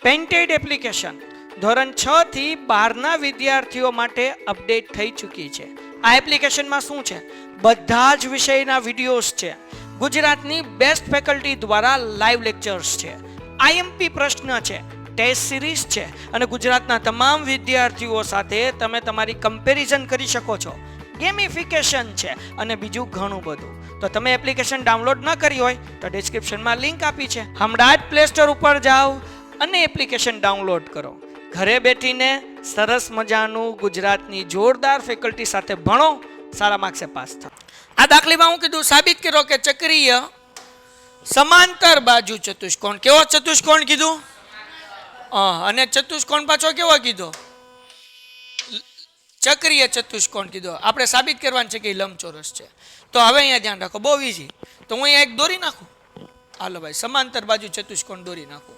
Painted application ધોરણ 6 થી 12ના વિદ્યાર્થીઓ માટે અપડેટ થઈ ચૂકી છે. આ એપ્લિકેશનમાં શું છે? બધા જ વિષયના વિડીયોઝ છે. ગુજરાતની બેસ્ટ ફેકલ્ટી દ્વારા લાઈવ લેક્ચર્સ છે. આઈએમપી પ્રશ્ન છે, ટેસ્ટ સિરીઝ છે અને ગુજરાતના તમામ વિદ્યાર્થીઓ સાથે તમે તમારી કમ્પેરિઝન કરી શકો છો. ગેમિફિકેશન છે અને બીજું ઘણું બધું. તો તમે એપ્લિકેશન ડાઉનલોડ ન કરી હોય તો ડિસ્ક્રિપ્શનમાં લિંક આપી છે. હમણાં જ પ્લે સ્ટોર ઉપર જાઓ અને એપ્લિકેશન ડાઉનલોડ કરો. ઘરે બેઠીને સરસ મજાનું ગુજરાતની જોરદાર ફેકલ્ટી સાથે ભણો, સારા માર્ક્સે પાસ થાઓ. આ દાખલામાં હું કીધું, સાબિત કરો કે ચક્રીય સમાંતર બાજુ ચતુષ્કોણ. કેવો ચતુષ્કોણ કીધું? અને ચતુષ્કોણ પાછો કેવો કીધો? ચક્રીય ચતુષ્કોણ કીધો. આપણે સાબિત કરવાનું છે કે લંબચોરસ છે. તો હવે અહીંયા ધ્યાન રાખો, બહુ ઈઝી. તો હું અહીંયા એક દોરી નાખું. હાલો ભાઈ, સમાંતર બાજુ ચતુષ્કોણ દોરી નાખું.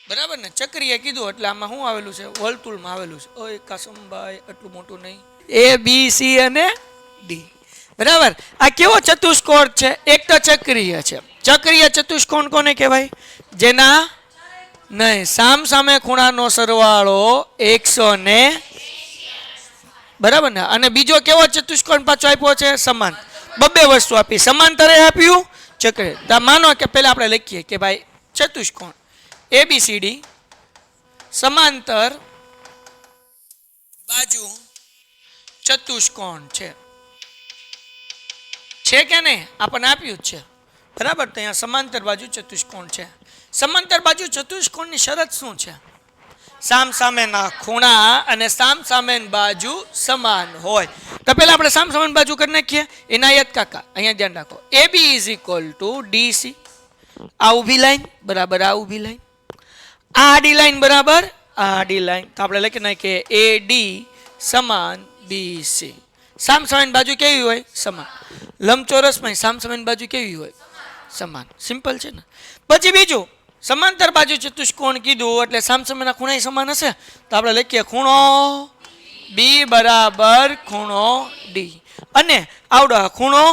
બરાબર ને? ચક્રીય કીધું એટલે આમાં શું આવેલું છે? વર્તુળમાં આવેલું છે. ઓય કાસમભાઈ, એટલું મોટું નહીં. એ બી સી અને ડી. બરાબર. આ કેવો ચતુષ્કોણ છે? એક તો ચક્રીય છે. ચક્રીય ચતુષ્કોણ કોને કહેવાય? જેના નહીં સામ સામે ખૂણાનો સરવાળો 100 બરાબર ને. અને બીજો કેવો ચતુષ્કોણ પાછો આપ્યો છે? સમાન. બબ્બે વસ્તુ આપી. સમાંતરે આપ્યું, ચક્રીય. માનો કે પહેલા આપણે લખીએ કે ભાઈ ચતુષ્કોણ ABCD સમાંતર બાજુ ચતુષ્કોણ છે કે નહીં? આપણને આપ્યું જ છે. બરાબર. તો અહીંયા સમાંતર બાજુ ચતુષ્કોણ છે. સમાંતર બાજુ ચતુષ્કોણની શરત શું છે? સામ સામેના ખૂણા અને સામ સામેની બાજુ સમાન હોય. તો પહેલા આપણે સામ સામેની બાજુ કરી નાખીએ. ઇનાયત કાકા અહીંયા ધ્યાન રાખો. AB = DC. આ ઊભી લાઈન બરાબર આ ઊભી લાઈન, આ આડી લાઈન બરાબર આ આડી લાઈન. તો આપણે લખી નાખીએ AD સમાન BC. સામ સામેની બાજુ કેવી હોય? સમાન. લંબચોરસમાં સામ સામેની બાજુ કેવી હોય? સમાન. સિમ્પલ છે ને. પછી બીજું, સમાંતર બાજુ ચતુષ્કોણ કીધું એટલે સામ સામેના ખૂણા સમાન હશે. તો આપણે લખીએ ખૂણો B બરાબર ખૂણો D. અને આવડો ખૂણો,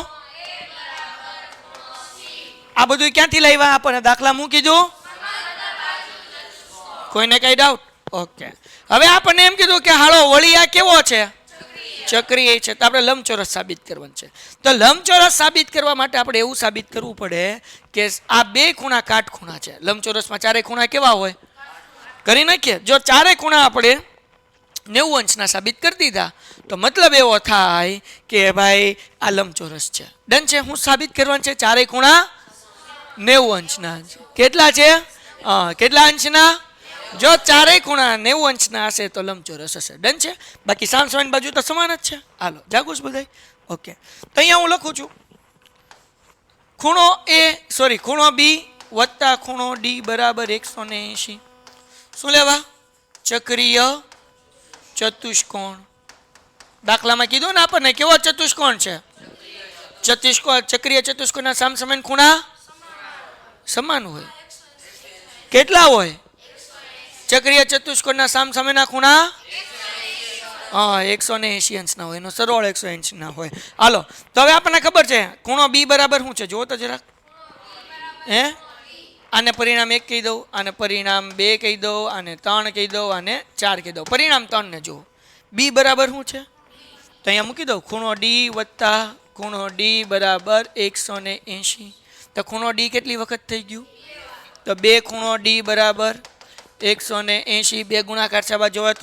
આ બધું ક્યાંથી લાવ્યા? આપણને દાખલા મૂકી દો. કોઈને કઈ ડાઉટ? ઓકે. હવે આપણને એમ કીધું કે હાલો વળી આ કેવો છે? ચક્રીય છે. તો આપણે લંબચોરસ સાબિત કરવાનું છે. તો લંબચોરસ સાબિત કરવા માટે આપણે એવું સાબિત કરવું પડે કે આ બે ખૂણા કાટખૂણા છે. લંબચોરસમાં ચારે ખૂણા કેવા હોય? કરી નાખીએ. જો ચારે ખૂણા આપણે 90 અંશના સાબિત કરી દીધા તો મતલબ એવો થાય કે ભાઈ આ લંબચોરસ છે. ડન છે. હું સાબિત કરવાનું છે ચારે ખૂણા 90 અંશના. કેટલા છે? કેટલા અંશના? જો ચારેય ખૂણા 90 અંશના હશે તો લંબચોરસ હશે. ડન છે. બાકી સામ સામેની બાજુ તો સમાન જ છે. હાલો જાગું છું બધાય? ઓકે. તો અહીંયા હું લખું છું ખૂણો B વત્તા ખૂણો D બરાબર 180. શું લેવા? ચક્રીય ચતુષ્કોણ. દાખલામાં કીધું ને આપણને કેવો ચતુષ્કોણ છે? ચક્રીય ચતુષ્કોણના સામ સામેના ખૂણા સમાન હોય. કેટલા હોય? ચક્રીય ચતુષ્કોણના સામ સામેના ખૂણા 180 અંશના હોય. એનો સરવાળો 180 ના હોય. હાલો તો હવે આપણને ખબર છે ખૂણો B બરાબર શું છે? જુઓ તો જરાક. આને પરિણામ 1 કહી દઉં, આને પરિણામ 2 કહી દઉં, આને 3 કહી દઉં, આને 4 કહી દઉં. પરિણામ 3 ને જુઓ. B બરાબર શું છે? તો અહીંયા મૂકી દઉં ખૂણો D વત્તા ખૂણો D બરાબર 180. તો ખૂણો D કેટલી વખત થઈ ગયું? તો 2 ખૂણો D બરાબર 180. 2 ગુણાકાર છાબા જોવે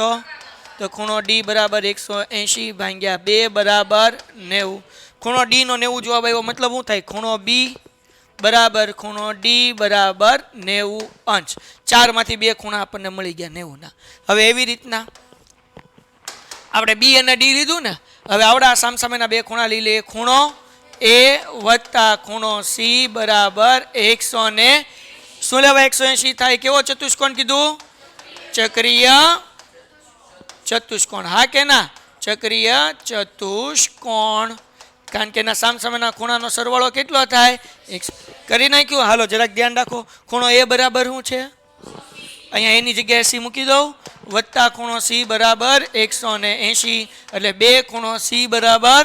તો ખૂણો D બરાબર 180 ભાગ્યા 2 બરાબર 90. ખૂણો D નો 90 જવાબ આવ્યો. મતલબ શું થાય? ખૂણો B બરાબર ખૂણો D બરાબર 90 અંશ. 4 માંથી 2 ખૂણા આપણને મળી ગયા 90 ના. હવે એવી રીતના આપણે B અને D લીધું ને. હવે આવડા સામસામેના 2 ખૂણા લઈ લઈએ. ખૂણો A વત્તા ખૂણો C બરાબર 100 શું લેવા? 180 થાય. કેવો ચતુષ્કોણ કીધું? ચક્રીય ચતુષ્કોણ. હા કે ના? ચક્રીય ચતુષ્કોણ. કારણ કે એના સામ સામેના ખૂણાનો સરવાળો કેટલો થાય? કરી નાખ્યું. હાલો જરાક ધ્યાન રાખો. ખૂણો A બરાબર શું છે? અહીંયા એની જગ્યાએ C મૂકી દઉં. વત્તા ખૂણો C બરાબર 180 એટલે 2 ખૂણો C બરાબર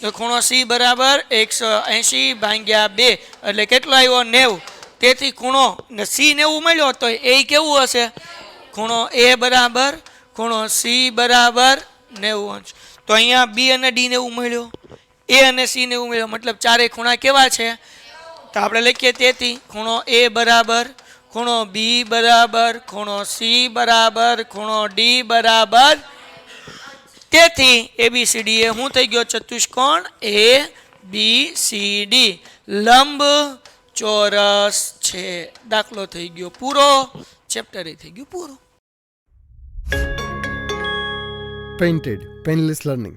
તો ખૂણો સી બરાબર 180 ભાગ્યા 2 એટલે કેટલો આવ્યો 90. તેથી ખૂણો સી 90 મળ્યો તો એ કેવું હશે? ખૂણો એ બરાબર ખૂણો સી બરાબર 90 અંશ. તો અહીંયા બી અને ડી 90 મળ્યો, એ અને સી 90 મળ્યો, મતલબ ચારેય ખૂણા કેવા છે? તો આપણે લખીએ તેથી ખૂણો એ બરાબર ખૂણો બી બરાબર ખૂણો સી બરાબર ખૂણો ડી બરાબર. તેથી ABCD એ શું થઈ ગયો? ચતુષ્કોણ ABCD લંબ ચોરસ છે. દાખલો થઈ ગયો પૂરો, ચેપ્ટર થઈ ગયું પૂરું. Painted, Painless Learning.